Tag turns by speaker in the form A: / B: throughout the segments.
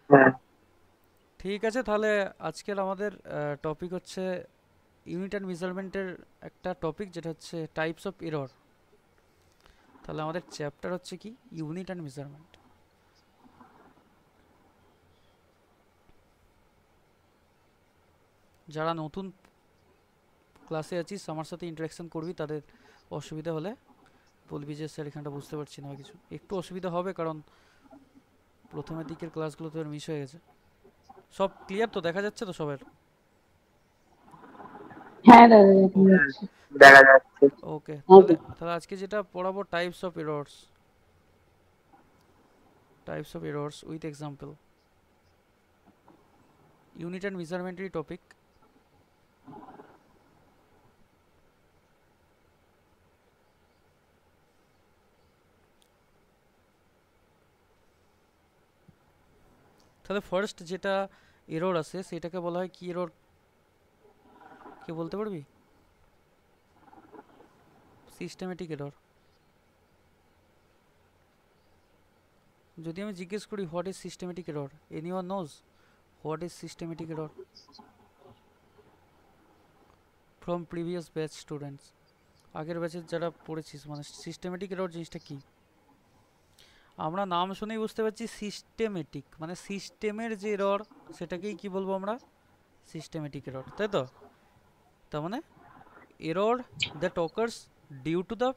A: হ্যাঁ।
B: ঠিক আছে, তাহলে আজকের আমাদের টপিক হচ্ছে ইউনিট অ্যান্ড মেজারমেন্টের একটা টপিক, যেটা হচ্ছে টাইপস অফ এরর। তাহলে আমাদের চ্যাপ্টার হচ্ছে কি, ইউনিট অ্যান্ড মেজারমেন্ট। যারা নতুন ক্লাসে আছিস, আমার সাথে ইন্টারাকশন করবি, তাদের অসুবিধা হলে বলবি যে স্যার এখানটা বুঝতে পারছি না বা কিছু। একটু অসুবিধা হবে, কারণ প্রথমের দিকের ক্লাসগুলো তো মিস হয়ে গেছে। সব ক্লিয়ার তো, দেখা যাচ্ছে তো সবার?
A: হ্যাঁ দাদা, দেখা
B: ওকে।
A: যাচ্ছে। দেখা যাচ্ছে।
B: ওকে,
A: হ্যাঁ
B: তাহলে
A: তো।
B: তাহলে আজকে যেটা পড়াবো, types of errors. Types of errors with example. Unit and মেজারমেন্টেরই টপিক। তাহলে ফার্স্ট যেটা এরর আছে, সেটাকে বলা হয় কি এরর? কে বলতে পারবি? Systematic error. যদি আমি জিজ্ঞেস করি what is systematic error, anyone knows what is systematic error from previous batch students? আগের ব্যাচের যারা পড়েছিস, মানে সিস্টেমেটিক এরর জিনিসটা কি? আমরা নাম শুনেই বুঝতে পারছি সিস্টেমেটিক, মানে সিস্টেমের যে এরর, সেটাকেই কি বলবো আমরা? সিস্টেমেটিক এরর, তাই তো? তার মানে error that occurs due to the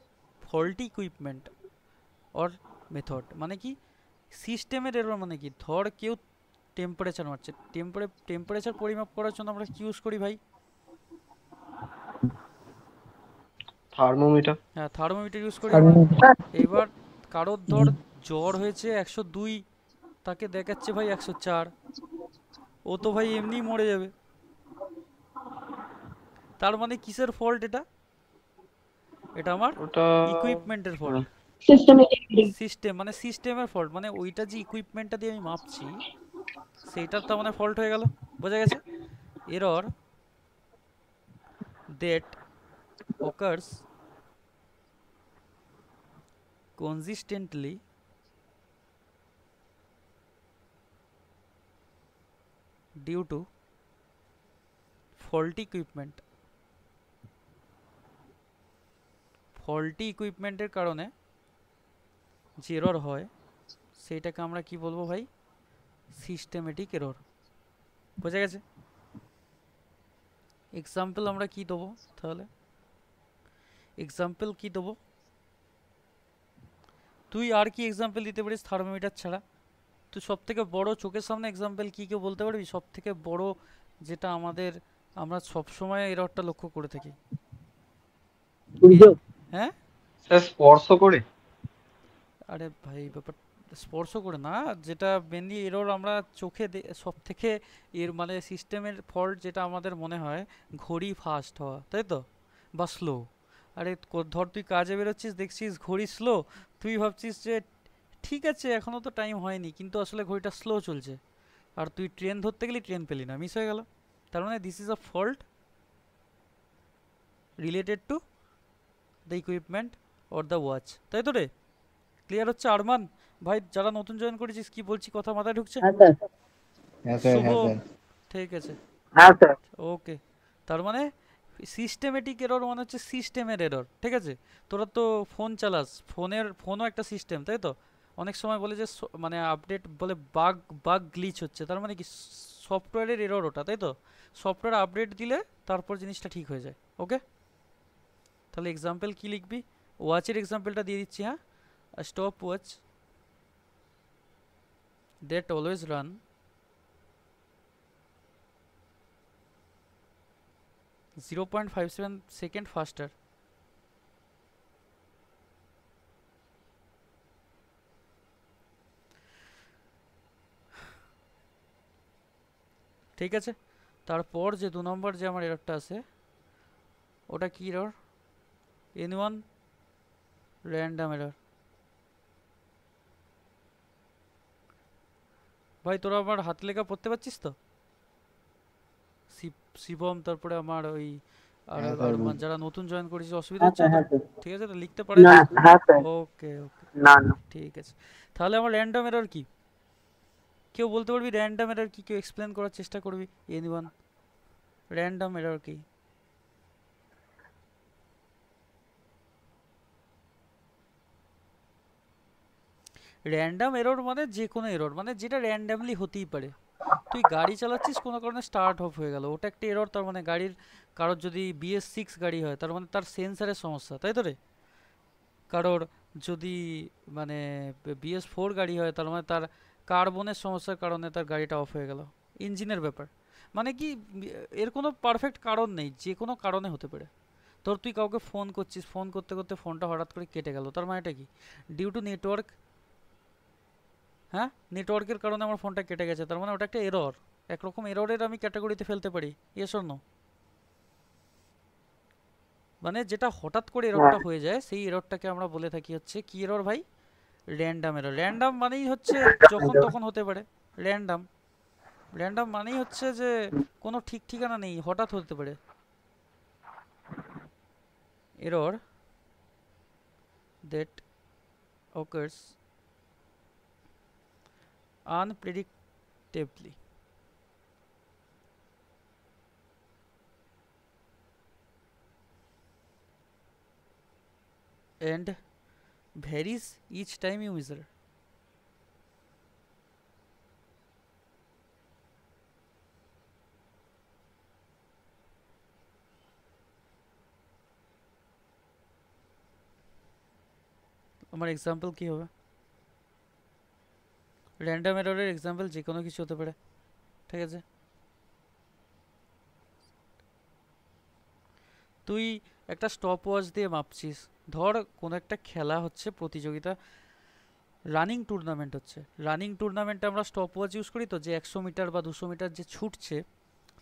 B: faulty equipment or method. মানে কি সিস্টেমের এরর? মানে কি, ধর কেউ টেম্পারেচার মারছে, টেম্পারেচার পরিমাপ করার জন্য আমরা কি ইউজ করি ভাই?
C: থার্মোমিটার।
B: হ্যাঁ, থার্মোমিটার ইউজ করি আমরা।
A: থার্মোমিটার।
B: এবার কারোর ধর জ্বর হয়েছে 102, তাকে দেখাচ্ছে ভাই 104, ও তো ভাই এমনিই মরে যাবে। তার মানে কিসের ফল্ট এটা? এটা আমার
C: ওটা
B: ইকুইপমেন্টের ফল্ট।
A: সিস্টেমেটিক।
B: সিস্টেম মানে সিস্টেমের ফল্ট, মানে ওইটা যে ইকুইপমেন্টটা দিয়ে আমি মাপছি, সেইটার তো মানে ফল্ট হয়ে গেল। বোঝা গেছে? Error that occurs consistently due to faulty equipment। Faulty ইকুইপমেন্টের কারণে যে এরর হয়, সেইটাকে আমরা কি বলবো ভাই? Systematic error. বোঝা গেছে? এক্সাম্পল আমরা কি দেবো তাহলে? এক্সাম্পল কি দেবো? তুই আর কি এক্সাম্পল দিতে পারিস থার্মোমিটার ছাড়া? তুই সব থেকে বড় চোখের সামনে এক্সাম্পল কি কেউ বলতে পারবি? সব থেকে বড়, যেটা আমাদের, আমরা সব সময় এররটা লক্ষ্য করে থাকি।
A: সূর্য।
B: হ্যাঁ?
C: স্যার স্পর্শ করে।
B: আরে ভাই, ব্যাপার স্পর্শ করে না, যেটা মেনলি এরর আমরা চোখে সব থেকে এর মানে সিস্টেমের ফল্ট যেটা আমাদের মনে হয়, ঘড়ি ফাস্ট হওয়া, তাই তো? বা স্লো। আরে ধর তুই কাজে বেরোচ্ছিস, দেখছিস ঘড়ি স্লো, তুই ভাবছিস যে ঠিক আছে এখনো তো টাইম হয়নি, কিন্তু আসলে ঘড়িটা স্লো চলছে। আর তুই ট্রেন ধরতে গেলি, ট্রেন পেলি না, মিস হয়ে গেল। তার মানে this is a fault related to the equipment or the watch, তাই তো রে? ক্লিয়ার হচ্ছে আরমান? ভাই যারা নতুন জয়েন করেছিস, কি বলছি কথা মাথায় ঢুকছে?
A: হ্যাঁ স্যার।
C: হ্যাঁ স্যার,
B: শুভ।
C: হ্যাঁ স্যার।
B: ঠিক আছে।
A: হ্যাঁ স্যার।
B: ওকে। তার মানে সিস্টেমেটিক এরর মানে হচ্ছে সিস্টেমের এরর, ঠিক আছে? তোরা তো ফোন চালাস, ফোনও একটা সিস্টেম, তাই তো? অনেক সময় বলে যে মানে আপডেট বলে বাগ বাগ গ্লিচ হচ্ছে, তার মানে কি সফটওয়্যারের এরর ওটা, তাই তো? সফটওয়্যার আপডেট দিলে তারপর জিনিসটা ঠিক হয়ে যায়। ওকে, তাহলে এক্সাম্পল কি লিখবি? ওয়াচের এক্সাম্পলটা দিয়ে দিচ্ছি, হ্যাঁ। Stop watch that always run 0.57 second ফাস্টার। ঠিক আছে, তারপর যে 2 নম্বর যে আমার এররটা আছে, ওটা কি এরর? N1 random error. ভাই তোরা আমার হাত লেখা পড়তে পারছিস তো? শিবম, তারপরে আমার ওই আর
C: হ্যাঁ
B: আর
C: স্যার,
B: যারা নতুন জয়েন করেছিস, অসুবিধা
A: হ্যাঁ
B: হচ্ছে
A: স্যার।
B: না তো?
A: হ্যাঁ স্যার।
B: ঠিক আছে, তো লিখতে পারে
A: না।
B: তো?
A: হ্যাঁ স্যার।
B: ওকে ওকে,
A: না না।
B: ঠিক আছে। তাহলে আমার র্যান্ডম এরর কি? কেউ বলতে পারবি র্যান্ডম এরর কি? কেউ এক্সপ্লেন করার চেষ্টা করবি? এনিওয়ান, র্যান্ডম এরর কি? র্যান্ডম এরর মানে যে কোনো এরর, মানে যেটা র্যান্ডামলি হতেই পারে। তুই গাড়ি চালাচ্ছিস, কোনো কারণে স্টার্ট অফ হয়ে গেল, ওটা একটা এরর। তার মানে গাড়ির কারোর যদি BS6 গাড়ি হয়, তার মানে তার সেন্সারের সমস্যা, তাই তো রে? কারোর যদি মানে BS4 গাড়ি হয়, তার মানে তার কার্বনের সমস্যার কারণে তার গাড়িটা অফ হয়ে গেল, ইঞ্জিনের ব্যাপার। মানে কি, এর কোনো পারফেক্ট কারণ নেই, যে কোনো কারণে হতে পারে। তোর তুই কাউকে ফোন করছিস, ফোন করতে করতে ফোনটা হঠাৎ করে কেটে গেল, তার মানেটা কি? Due to network. হ্যাঁ, নেটওয়ার্কের কারণে আমার ফোনটা কেটে গেছে, তার মানে ওটা একটা এরর। একরকম এররের আমি ক্যাটাগরিতে ফেলতে পারি, ইয়েস অর নো? মানে যেটা হঠাৎ করে এররটা
A: হ্যাঁ
B: হয়ে যায়, সেই এররটাকে আমরা বলে থাকি হচ্ছে কি এরর ভাই? Random error. র্যান্ডম মানেই হচ্ছে যখন তখন হতে পারে। র্যান্ডম, র্যান্ডম মানেই হচ্ছে যে কোনো ঠিক ঠিকানা নেই, হঠাৎ হতে পারে। Error that occurs unpredictably and varies each time you measure. আমার এক্সাম্পল কি হবে? র্যান্ডম এররের এক্সাম্পল যে কোনো কিছু হতে পারে, ঠিক আছে? তুই একটা স্টপ ওয়াচ দিয়ে মাপছিস, ধর কোনো একটা খেলা হচ্ছে, প্রতিযোগিতা, রানিং টুর্নামেন্ট হচ্ছে। রানিং টুর্নামেন্টে আমরা স্টপ ওয়াচ ইউজ করি তো, যে 100 মিটার বা 200 মিটার যে ছুটছে,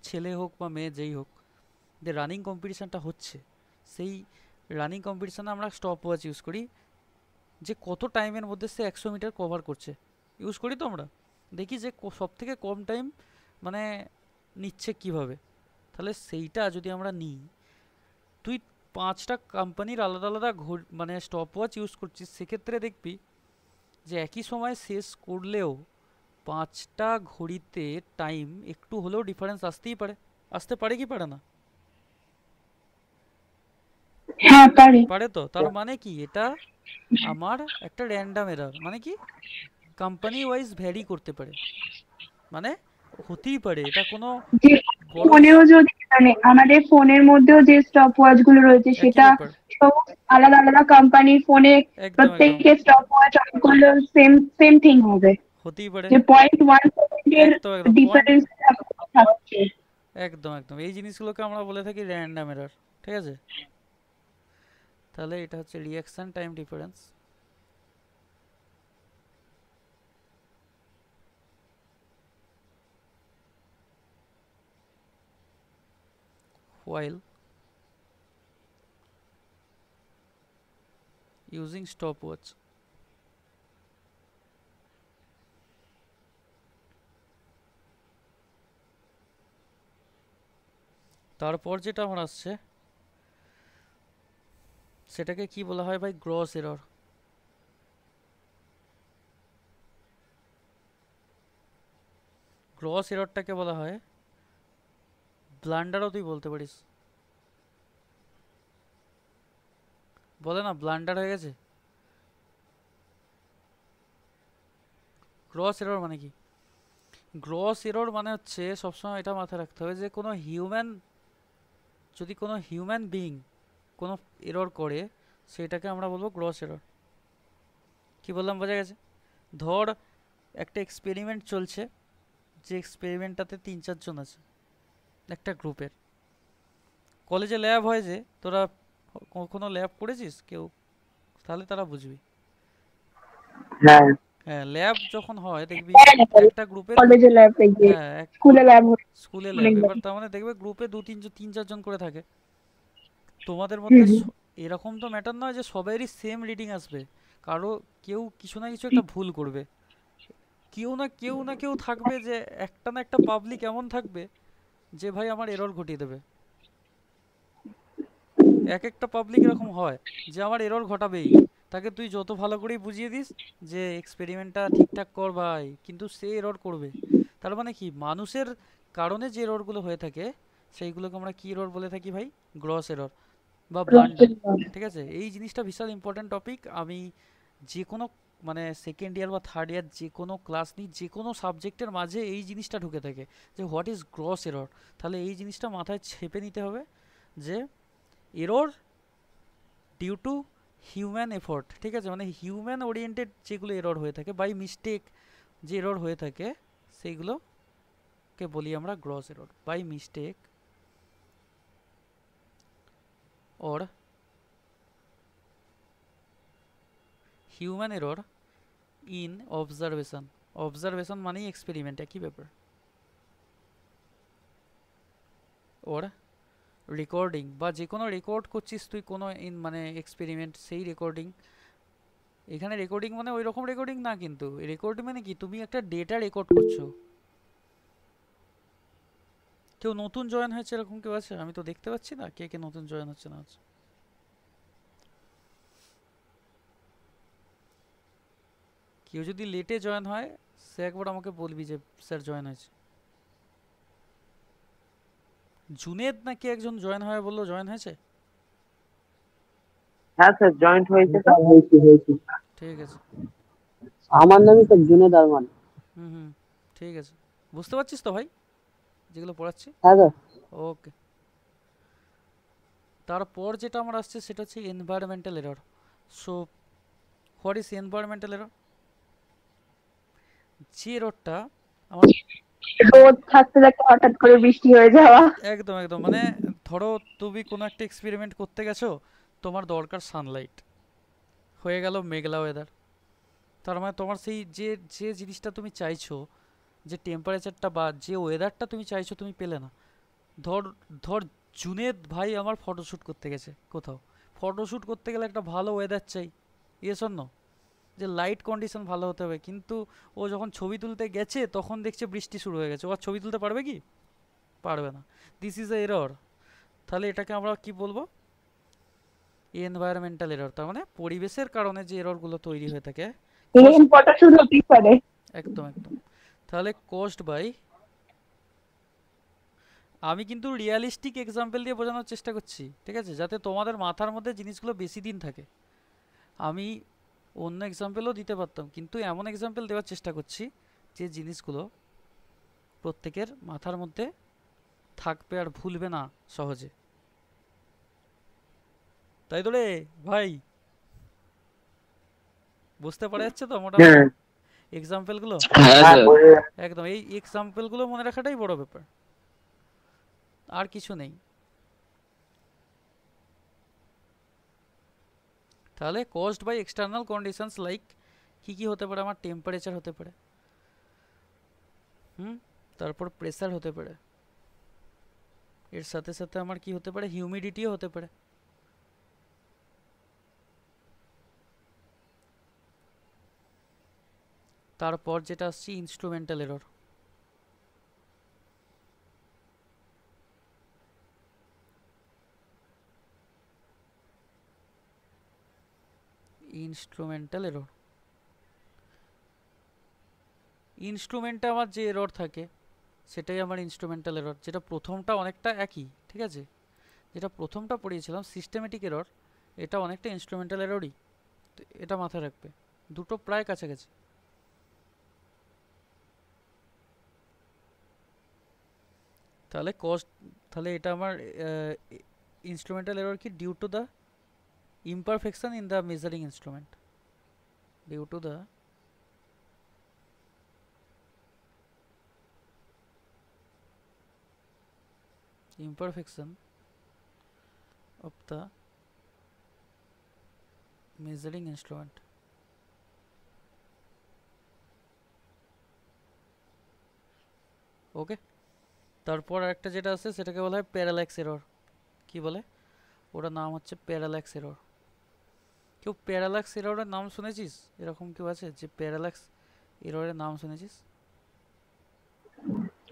B: ছেলে হোক বা মেয়ে যেই হোক, যে রানিং কম্পিটিশানটা হচ্ছে, সেই রানিং কম্পিটিশানে আমরা স্টপ ওয়াচ ইউজ করি, যে কত টাইমের মধ্যে সে 100 মিটার কভার করছে। ইউজ করি তো আমরা, দেখি যে সব থেকে কম টাইম মানে নিচ্ছে কিভাবে। তাহলে সেইটা যদি আমরা নিই, তুই 5টা কোম্পানির আলাদা আলাদা মানে স্টপ ওয়াচ ইউজ করছিস, সেক্ষেত্রে দেখবি যে একই সময় শেষ করলেও 5টা ঘড়িতে টাইম একটু হলেও ডিফারেন্স আসতেই পারে। আসতে পারে কি পারে না?
D: হ্যাঁ পারে।
B: পারে তো। তার মানে কি, এটা আমার একটা র্যান্ডম এরর। মানে কি, কোম্পানি ওয়াইজ ভ্যারি করতে পারে, মানে হতেই পারে, এটা কোনো
D: যে
B: বড়
D: ফোনেও যদি মানে আমাদের ফোনের মধ্যেও যে স্টপ ওয়াচ গুলো রয়েছে,
B: একই
D: সেটা
B: ব্যাপার।
D: সব আলাদা আলাদা কোম্পানির ফোনে
B: একদম একদম,
D: প্রত্যেকের স্টপ ওয়াচ অন করলেও সেম সেম থিং হবে,
B: হতেই পারে।
D: যে 0.1 সেকেন্ডের
B: একদম একদম পয়েন্ট,
D: ডিফারেন্স থাকছে।
B: একদম একদম, এই জিনিসগুলোকে আমরা বলে থাকি র্যান্ডম এরর, ঠিক আছে? তাহলে এটা হচ্ছে reaction time difference. while using stopwatch. তারপর যেটা আমার আসছে, সেটাকে কি বলা হয় ভাই? Gross error. গ্রস এররটাকে বলা হয় ব্লান্ডারও তুই বলতে পারিস। বলে না ব্লান্ডার হয়ে গেছে। গ্রস এরর মানে কি? গ্রস এরর মানে হচ্ছে, সবসময় এটা মাথায় রাখতে হবে, যে কোনো হিউম্যান, যদি কোনো হিউম্যান বিইং কোনো এরর করে, সেটাকে আমরা বলবো গ্রস এরর। কি বললাম, বোঝা গেছে? ধর একটা এক্সপেরিমেন্ট চলছে, যে এক্সপেরিমেন্টটাতে 3-4 জন আছে একটা গ্রুপের। কলেজে ল্যাব হয়, যে তোরা কখনো ল্যাব করেছিস কেউ, তাহলে তারা বুঝবি।
A: হ্যাঁ
B: হ্যাঁ, ল্যাব যখন হয় দেখবি একটা গ্রুপে
D: কলেজে ল্যাব,
B: হ্যাঁ
D: স্কুলে ল্যাব,
B: স্কুলে ল্যাব,
D: অনেকবার।
B: এবার তার মানে দেখবে গ্রুপে 2-3 3-4 জন করে থাকে। তোমাদের মধ্যে এরকম তো ম্যাটার নয় যে সবারই সেম রিডিং আসবে, কারো কেউ কিছু না কিছু একটা ভুল করবে। কেউ না কেউ থাকবে, যে একটা না একটা পাবলিক এমন থাকবে যে ভাই আমার এরর ঘটিয়ে দেবে। এক একটা পাবলিক এরকম হয় যে আমার এরর ঘটাবেই, তাকে তুই যত ভালো করেই বুঝিয়ে দিস যে এক্সপেরিমেন্টটা ঠিকঠাক কর ভাই, কিন্তু সে এরর করবে। তার মানে কি, মানুষের কারণে যে এররগুলো হয়ে থাকে সেইগুলোকে আমরা কি এরর বলে থাকি ভাই? গ্রস এরর বা ব্লান্ডার। ঠিক আছে, এই জিনিসটা বিশাল ইম্পর্ট্যান্ট টপিক। আমি যে কোনো মানে সেকেন্ড ইয়ার বা থার্ড ইয়ার যে কোনো ক্লাস নিই, যে কোনো সাবজেক্টের মাঝে এই জিনিসটা ঢুকে থাকে যে হোয়াট ইজ গ্রস এরর। তাহলে এই জিনিসটা মাথায় ছেপে নিতে হবে যে error due to human effort. ঠিক আছে, মানে হিউম্যান ওরিয়েন্টেড যেগুলো এরর হয়ে থাকে, বাই মিস্টেক যে এরর হয়ে থাকে, সেইগুলোকে বলি আমরা gross error. By mistake or human error in observation. observation মানেই এক্সপেরিমেন্ট, একই ব্যাপার। or রেকর্ডিং, বা যে কোনো রেকর্ড করছিস তুই কোনো মানে এক্সপেরিমেন্ট, সেই রেকর্ডিং। এখানে রেকর্ডিং মানে ওই রকম রেকর্ডিং না, কিন্তু রেকর্ডিং মানে কি, তুমি একটা ডেটা রেকর্ড করছো। কেউ নতুন জয়েন হয়েছে এরকম কেউ আছে? আমি তো দেখতে পাচ্ছি না কে কে নতুন জয়েন হচ্ছে না হচ্ছে। কেউ যদি লেটে জয়েন হয় সে একবার আমাকে বলবি যে স্যার জয়েন হয়েছে। জুনেদ নাকি একজন জয়েন হয় বললো, জয়েন হয়েছে?
A: হ্যাঁ স্যার, জয়েন্ট হয়েছে তো।
B: ঠিক আছে।
E: আমার নামই তো জুনেদ আরমান।
B: হুম হুম, ঠিক আছে। বুঝতে পারছিস তো ভাই যেগুলো পড়াচ্ছি?
E: হ্যাঁ স্যার।
B: ওকে। তারপর যেটা আমার আসছে সেটা হচ্ছে environmental error. So what is environmental error? যে এররটা আমার
D: রোদ থাকতে থাকতে হঠাৎ করে বৃষ্টি হয়ে যাওয়া।
B: একদম একদম, মানে ধরো তুমি কোনো একটা এক্সপেরিমেন্ট করতে গেছো, তোমার দরকার সানলাইট, হয়ে গেল মেঘলা ওয়েদার। তার মানে তোমার সেই যে যে জিনিসটা তুমি চাইছো, যে টেম্পারেচারটা বা যে ওয়েদারটা তুমি চাইছো, তুমি পেলে না। ধর ধর জুনেদ ভাই আমার ফটোশ্যুট করতে গেছে কোথাও। ফটোশ্যুট করতে গেলে একটা ভালো ওয়েদার চাই, ইয়েস অর নো? যে লাইট কন্ডিশন ভালো হতে হবে, কিন্তু ও যখন ছবি তুলতে গেছে তখন দেখছে বৃষ্টি শুরু হয়ে গেছে, ও আর ছবি তুলতে পারবে কি? পারবে না। This is a error. তাহলে এটাকে আমরা কি বলবো? Environmental error. তার মানে পরিবেশের কারণে যে এররগুলো তৈরি হয়ে থাকে,
D: রেন ফটোশুট হতেই পারে।
B: একদম একদম। তাহলে কোস্ট বাই, আমি কিন্তু রিয়ালিস্টিক এক্সাম্পল দিয়ে বোঝানোর চেষ্টা করছি, ঠিক আছে, যাতে তোমাদের মাথার মধ্যে জিনিসগুলো বেশি দিন থাকে। আমি অন্য এক্সাম্পলও দিতে পারতাম, কিন্তু এমন এক্সাম্পল দেওয়ার চেষ্টা করছি যে জিনিসগুলো প্রত্যেকের মাথার মধ্যে থাকবে আর ভুলবে না সহজে। তাই তো রে ভাই, বুঝতে পারা যাচ্ছে তো মোটামুটি
A: হ্যাঁ
B: এক্সাম্পলগুলো?
C: হ্যাঁ
A: হ্যাঁ,
C: স্যার।
A: বলে
B: একদম, এই এক্সাম্পলগুলো মনে রাখাটাই বড় ব্যাপার, আর কিছু নেই। তাহলে caused by external conditions like কি কি হতে পারে? আমার টেম্পারেচার হতে পারে, তারপর প্রেসার হতে পারে, এর সাথে সাথে আমার কি হতে পারে, হিউমিডিটিও হতে পারে। তারপর যেটা আসছে ইনস্ট্রুমেন্টাল এরর। ইনস্ট্রুমেন্টাল এরর, ইনস্ট্রুমেন্টে আমার যে এরর থাকে সেটাই আমার ইনস্ট্রুমেন্টাল এরর। যেটা প্রথমটা অনেকটা একই, ঠিক আছে, যেটা প্রথমটা পড়িয়েছিলাম সিস্টেমেটিক এরর, এটা অনেকটা ইনস্ট্রুমেন্টাল এররই। এটা মাথায় রাখবে, দুটো প্রায় কাছাকাছি। তাহলে কস্ট, তাহলে এটা আমার ইনস্ট্রুমেন্টাল এরর কি? Due to the imperfection in the measuring instrument, due to the imperfection of the measuring instrument. ওকে। তারপর আরেকটা যেটা আছে সেটাকে বলা হয় প্যারাল্যাক্স এরর। কি বলে? ওটার নাম হচ্ছে প্যারাল্যাক্স এরর। কেউ প্যারাল্যাক্স এররের নাম শুনেছিস? এরকম কেউ আছে যে প্যারাল্যাক্স এররের নাম শুনেছিস?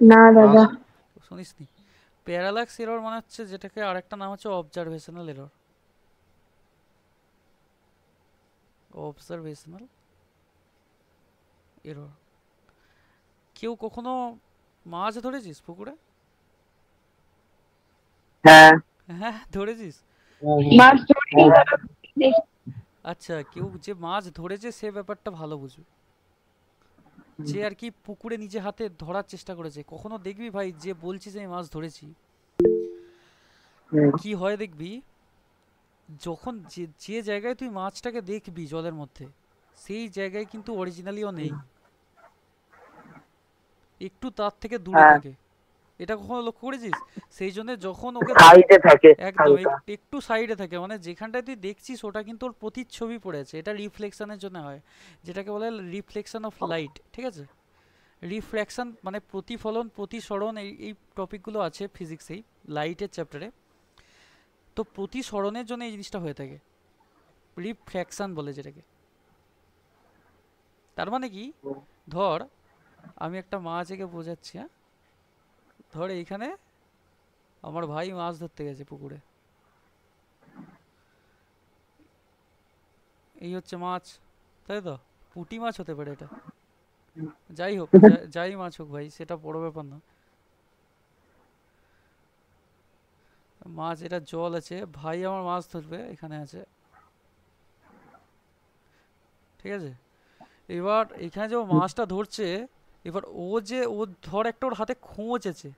D: না দাদা।
B: শুনিসনি? প্যারাল্যাক্স এরর মানে হচ্ছে যেটাকে আরেকটা নাম হচ্ছে অবজারভেশনাল এরর। Observational error. কেউ কখনো মাছ ধরেছিস পুকুরে?
A: হ্যাঁ
B: হ্যাঁ ধরেছিস।
D: মাছ ধরি দেখি।
B: আচ্ছা, কেউ যে মাছ ধরেছে সে ব্যাপারটা ভালো বুঝবে, যে আর কি পুকুরে নিজে হাতে ধরার চেষ্টা করেছে। কখনো দেখবি ভাই, যে বলছিস আমি মাছ ধরেছি,
A: হুম,
B: কি হয় দেখবি, যখন যে যে জায়গায় তুই মাছটাকে দেখবি জলের মধ্যে, সেই জায়গায় কিন্তু অরিজিনালিও নেই, একটু তার থেকে দূরে
A: হ্যাঁ
B: থাকে। এটা কখনো লক্ষ্য করেছিস? সেই জন্য যখন ওকে
A: সাইডে থাকে
B: একদম
A: হালকা।
B: একটু সাইডে থাকে, মানে যেখানটায় তুই দেখছিস ওটা কিন্তু ওর প্রতিচ্ছবি পড়ে আছে। এটা রিফ্লেকশনের জন্য হয়, যেটাকে বলে রিফ্লেকশন অফ লাইট, ঠিক আছে? রিফ্র্যাকশন মানে প্রতিফলন, প্রতিসরণ, এই টপিকগুলো আছে ফিজিক্সেই, লাইটের চ্যাপ্টারে। তো প্রতিসরণের জন্য এই জিনিসটা হয়ে থাকে, রিফ্র্যাকশন বলে যেটাকে। তার মানে কি, ধর আমি একটা মাছ এঁকে বোঝাচ্ছি, হ্যাঁ? ধর এইখানে আমার ভাই মাছ ধরতে গেছে পুকুরে, এই হচ্ছে মাছ, তাই তো? পুঁটি মাছ হতে পারে এটা, যাই হোক, যাই মাছ হোক ভাই, সেটা বড় ব্যাপার না। মাছ, এটা জল আছে, ভাই আমার মাছ ধরবে, এখানে আছে, ঠিক আছে? এবার এখানে যে ও মাছটা ধরছে, এবার ও ধর একটা ওর হাতে খোঁচ আছে,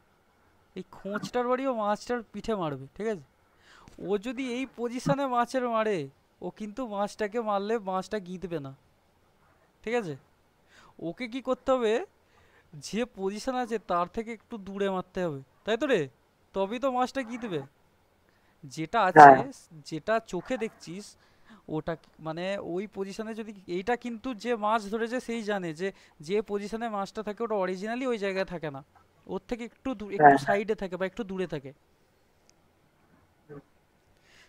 B: এই খোঁচটার বাড়ি ও মাছটার পিঠে মারবে, ঠিক আছে? ও যদি এই পজিশনে মাছের মারে, ও কিন্তু মাছটাকে মারলে মাছটা গিঁথবে না, ঠিক আছে? ওকে কি করতে হবে, যে পজিশন আছে তার থেকে একটু দূরে মারতে হবে, তাই তো রে? তবেই তো মাছটা গিঁথবে। যেটা আছে,
A: হ্যাঁ
B: যেটা চোখে দেখছিস, ওটা মানে ওই পজিশনে যদি, এইটা কিন্তু যে মাছ ধরেছে সেই জানে যে যে পজিশনে মাছটা থাকে ওটা অরিজিনালি ওই জায়গায় থাকে না, ওর থেকে একটু একটু
A: হ্যাঁ
B: সাইডে থাকে বা একটু দূরে থাকে।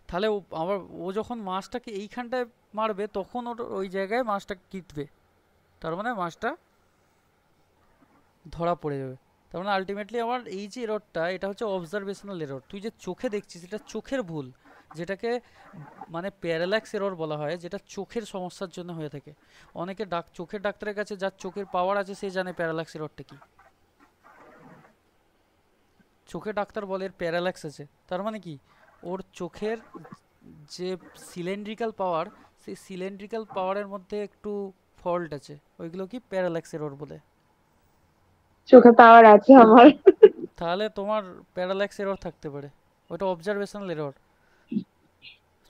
B: তাহলে ও যখন মাছটাকে এইখানটায় মারবে, তখন ওর ওই জায়গায় মাছটা কিতবে, তার মানে মাছটা ধরা পড়ে যাবে। তার মানে আলটিমেটলি আমার এই যে এররটা, এটা হচ্ছে অবজারভেশনাল এরর। তুই যে চোখে দেখছিস এটা চোখের ভুল, যেটাকে মানে প্যারাল্যাক্স এরর বলা হয়, যেটা চোখের সমস্যার জন্য হয়ে থাকে। অনেকে চোখের ডাক্তারের কাছে, যার চোখের পাওয়ার আছে, সে জানে প্যারাল্যাক্স এররটা কি। চোখের ডাক্তার বলে এর প্যারাল্যাক্স আছে, তার মানে কি, ওর চোখের যে সিলিন্ড্রিক্যাল পাওয়ার, সেই সিলিন্ড্রিক্যাল পাওয়ারের মধ্যে একটু ফল্ট আছে, ওইগুলো কি প্যারাল্যাক্স এরর বলে।
D: চোখে পাওয়ার আছে আমার।
B: তাহলে তোমার প্যারাল্যাক্স এরর থাকতে পারে, ওটা অবজারভেশনাল এরর।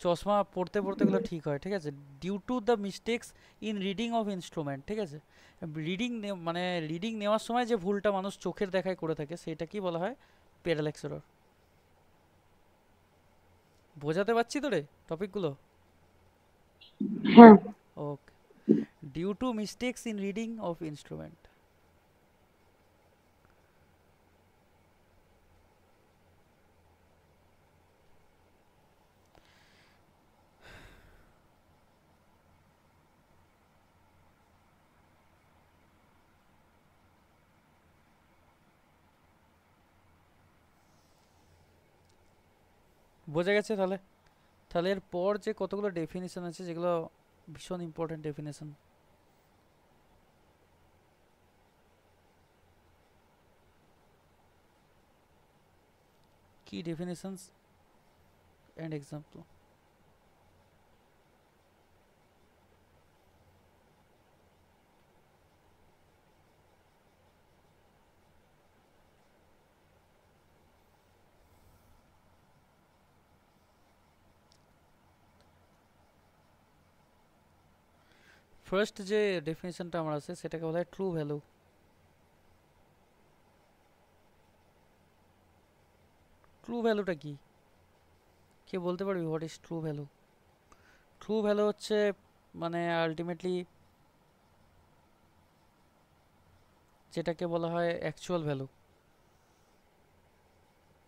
B: চশমা পড়তে পড়তে এগুলো ঠিক হয়, ঠিক আছে? Due to the mistakes in reading of instrument, ঠিক আছে? রিডিং মানে রিডিং নেওয়ার সময় যে ভুলটা মানুষ চোখের দেখায় করে থাকে, সেটা কি বলা হয়? Parallax error. বোঝাতে পারছি তো রে টপিকগুলো?
D: হ্যাঁ
B: okay. Due to mistakes in reading of instrument. বোঝা গেছে তাহলে? তাহলে এর পর যে কতগুলো ডেফিনেশন আছে, যেগুলো ভীষণ ইম্পর্টেন্ট ডেফিনেশন। কি ডেফিনেশনস অ্যান্ড এক্সাম্পল? ফার্স্ট যে ডেফিনেশনটা আমার আছে, সেটাকে বলা হয় ট্রু ভ্যালু। ট্রু ভ্যালুটা কি, কে বলতে পারবি? What is true value? True value হচ্ছে মানে আলটিমেটলি যেটাকে বলা হয় অ্যাকচুয়াল ভ্যালু।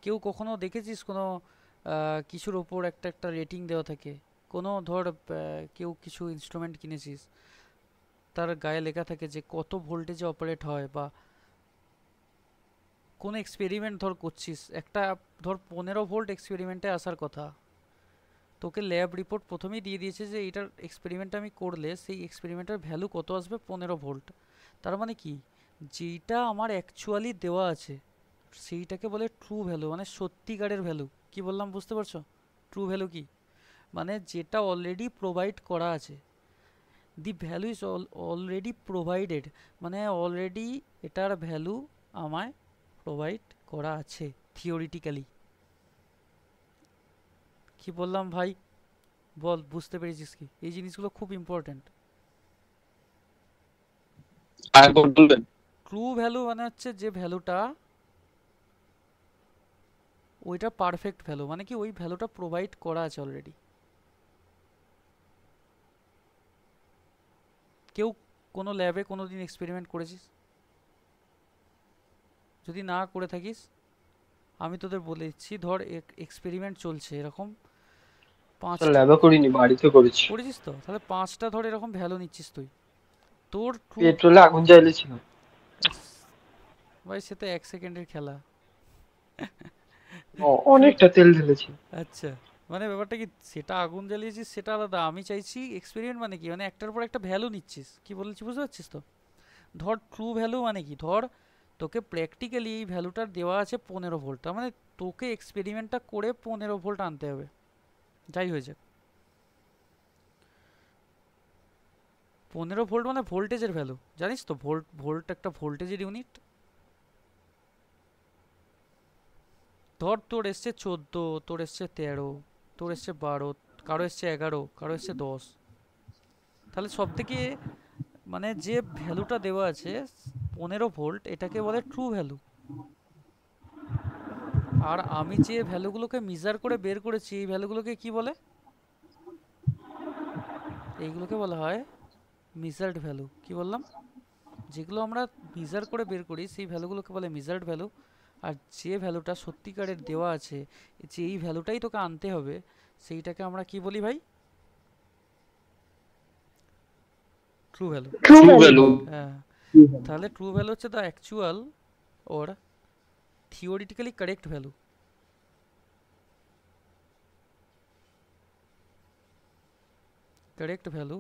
B: কেউ কখনো দেখেছিস কোনো কিছুর ওপর একটা একটা রেটিং দেওয়া থাকে? কোনো ধর কেউ কিছু ইনস্ট্রুমেন্ট কিনেছিস, তার গায়ে লেখা থাকে যে কত ভোল্টেজে অপারেট হয়, বা কোনো এক্সপেরিমেন্ট ধর করছিস, একটা ধর 15 ভোল্ট এক্সপেরিমেন্টে আসার কথা, তোকে ল্যাব রিপোর্ট প্রথমেই দিয়ে দিয়েছে যে এটার এক্সপেরিমেন্ট আমি করলে সেই এক্সপেরিমেন্টের ভ্যালু কত আসবে, 15 ভোল্ট। তার মানে কি, যেইটা আমার অ্যাকচুয়ালি দেওয়া আছে সেইটাকে বলে ট্রু ভ্যালু, মানে সত্যিকারের ভ্যালু। কি বললাম বুঝতে পারছো? ট্রু ভ্যালু কি, মানে যেটা অলরেডি প্রোভাইড করা আছে। The value is already provided, মানে অলরেডি এটার ভ্যালু আমায় প্রোভাইড করা আছে থিওরিটিক্যালি। কি বললাম ভাই, বল বুঝতে পেরেছিস কি? এই জিনিসগুলো খুব ইম্পর্ট্যান্ট।
A: আরেকবার বলবেন?
B: ট্রু ভ্যালু মানে হচ্ছে যে ভ্যালুটা, ওইটা পারফেক্ট ভ্যালু, মানে কি ওই ভ্যালুটা প্রোভাইড করা আছে অলরেডি। কেউ কোনো ল্যাবে কোনো দিন এক্সপেরিমেন্ট করেছিস? যদি না করে থাকিস আমি তোদের বলে দিচ্ছি, ধর এক্সপেরিমেন্ট চলছে এরকম
C: স্যার
B: 5টা,
C: ল্যাবে করিনি, বাড়িতে করেছি।
B: করেছিস তো? তাহলে 5টা ধর এরকম ভ্যালু নিচ্ছিস তুই, তোর ট্রু।
C: পেট্রোলে আগুন জ্বালিয়েছিলাম।
B: ভাই সে তো 1 সেকেন্ডের খেলা।
C: অনেকটা তেল ঢেলেছি।
B: আচ্ছা, মানে ব্যাপারটা কি, সেটা আগুন জ্বালিয়েছিস সেটা আলাদা, আমি চাইছি এক্সপেরিমেন্ট মানে কি, মানে একটার পর একটা ভ্যালু নিচ্ছিস। কি বলছি বুঝতে পারছিস তো? ধর ট্রু ভ্যালু মানে কি, ধর তোকে প্র্যাকটিক্যালি এই ভ্যালুটার দেওয়া আছে 15 ভোল্ট, তার মানে তোকে এক্সপেরিমেন্টটা করে 15 ভোল্ট আনতে হবে, যাই হয়ে যাক। 15 ভোল্ট মানে ভোল্টেজের ভ্যালু, জানিস তো? ভোল্ট, ভোল্ট একটা ভোল্টেজের ইউনিট। ধর তোর এসছে 14, তোর এসছে 13, তোর এসছে 12, কারো এসছে 11, কারো এসছে 10। তাহলে সব থেকে মানে যে ভ্যালুটা দেওয়া আছে 15 ভোল্ট, এটাকে বলে ট্রু ভ্যালু। আর আমি যে ভ্যালুগুলোকে মেজার করে বের করেছি এই ভ্যালুগুলোকে কি বলে? এইগুলোকে বলা হয় মেজার্ড ভ্যালু। কি বললাম? যেগুলো আমরা মেজার করে বের করি সেই ভ্যালুগুলোকে বলে মেজার্ড ভ্যালু। আর যে ভ্যালুটা সত্যিকারের দেওয়া আছে, যে এই ভ্যালুটাই তোকে আনতে হবে, সেইটাকে আমরা কি বলি ভাই? True value.
D: True
A: true
D: value.
A: Value.
B: হ্যাঁ,
E: true value।
B: তাহলে ট্রু ভ্যালু হচ্ছে the actual or theoretically correct value. Correct value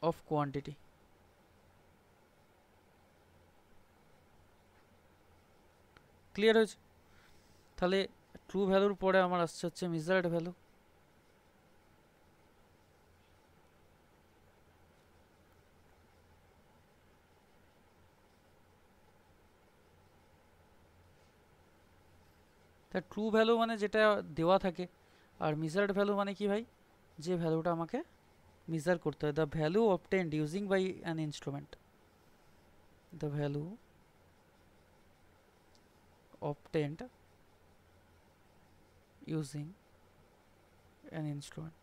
B: of quantity. Clear হয়েছে? তাহলে ট্রু ভ্যালুর পরে আমার আসছে হচ্ছে মেজার্ড ভ্যালু। তা ট্রু ভ্যালু মানে যেটা দেওয়া থাকে, আর মেজার্ড ভ্যালু মানে কি ভাই? যে ভ্যালুটা আমাকে মেজার করতে হয়। The value obtained using by an instrument. The value obtained using an instrument.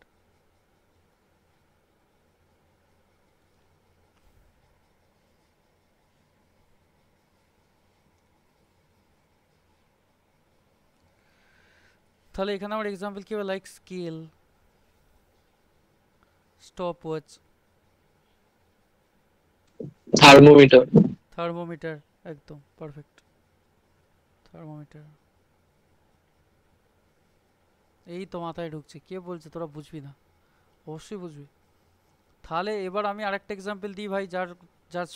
B: তাহলে এখানে আমার এক্সাম্পল কি হবে? Like scale, stop watch,
A: thermometer.
B: Thermometer, একদম পারফেক্ট। থার্মোমিটার, এই তো মাথায় ঢুকছে। কে বলছে তোরা বুঝবি না? অবশ্যই বুঝবি। তাহলে এবার আমি আরেকটা এক্সাম্পল দিই ভাই, যার যার